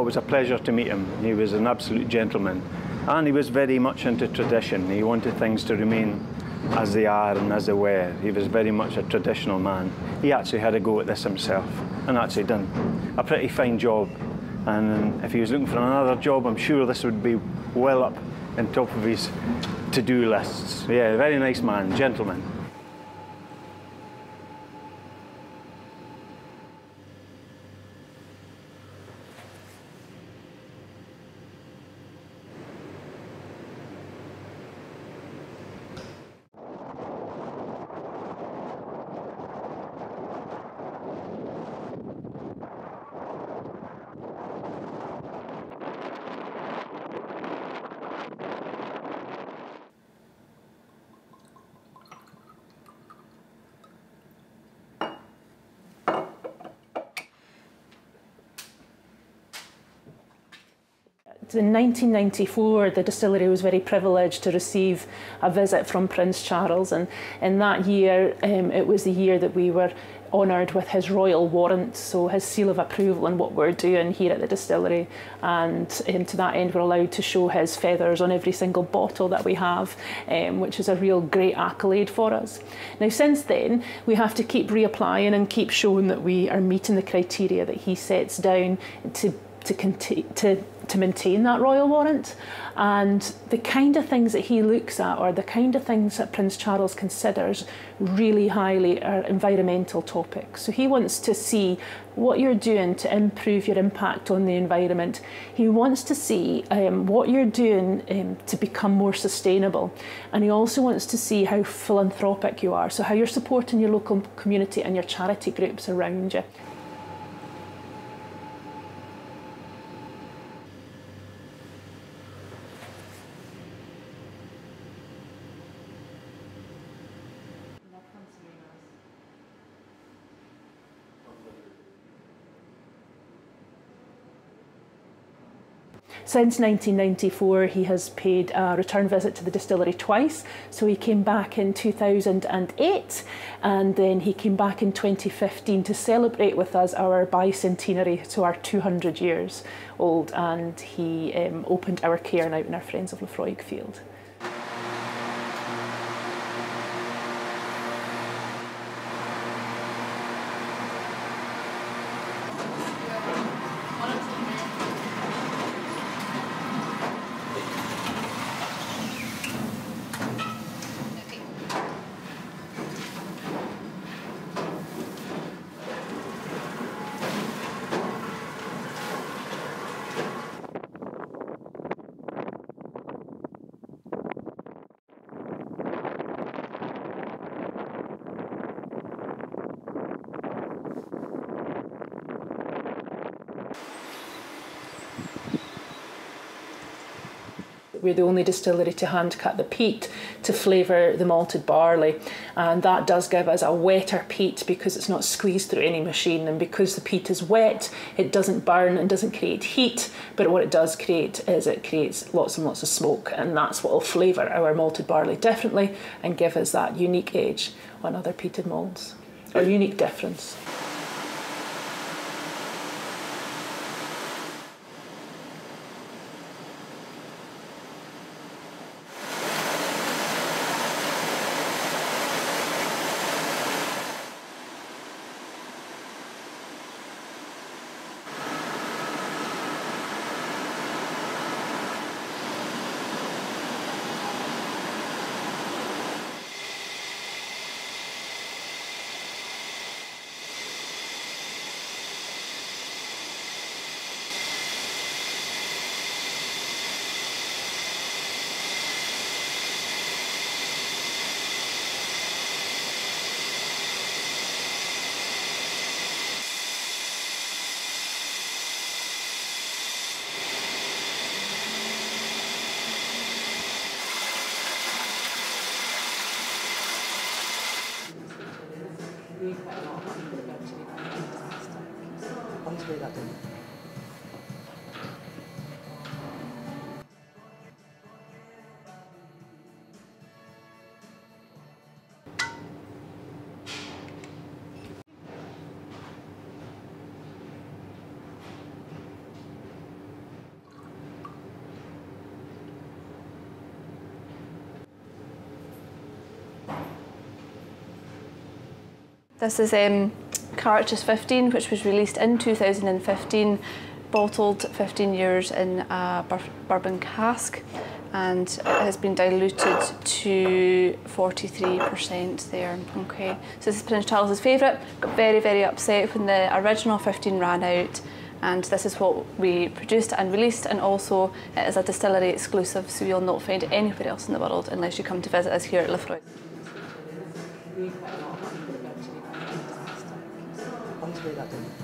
was a pleasure to meet him. He was an absolute gentleman, and he was very much into tradition. He wanted things to remain as they are and as they were. He was very much a traditional man. He actually had a go at this himself, and actually done a pretty fine job. And if he was looking for another job, I'm sure this would be well up on top of his to-do lists. Yeah, very nice man, gentleman. In 1994, the distillery was very privileged to receive a visit from Prince Charles, and in that year, it was the year that we were honoured with his Royal Warrant, so his seal of approval on what we're doing here at the distillery. And to that end, we're allowed to show his feathers on every single bottle that we have, which is a real great accolade for us. Now, since then, we have to keep reapplying and keep showing that we are meeting the criteria that he sets down to maintain that Royal Warrant. And the kind of things that he looks at, or the kind of things that Prince Charles considers really highly, are environmental topics. So he wants to see what you're doing to improve your impact on the environment. He wants to see what you're doing to become more sustainable. And he also wants to see how philanthropic you are, so how you're supporting your local community and your charity groups around you. Since 1994, he has paid a return visit to the distillery twice. So he came back in 2008, and then he came back in 2015 to celebrate with us our bicentenary, so our 200 years old, and he opened our cairn out in our Friends of Laphroaig field. We're the only distillery to hand cut the peat to flavour the malted barley, and that does give us a wetter peat because it's not squeezed through any machine, and because the peat is wet it doesn't burn and doesn't create heat, but what it does create is it creates lots and lots of smoke, and that's what will flavour our malted barley differently and give us that unique edge on other peated malts, or unique difference. This is Cartridge 15, which was released in 2015, bottled 15 years in a bourbon cask, and it has been diluted to 43% there. Okay, so this is Prince Charles's favourite. Got very, very upset when the original 15 ran out, and this is what we produced and released, and also it is a distillery exclusive, so you'll not find it anywhere else in the world unless you come to visit us here at Laphroaig. I'll just write that down.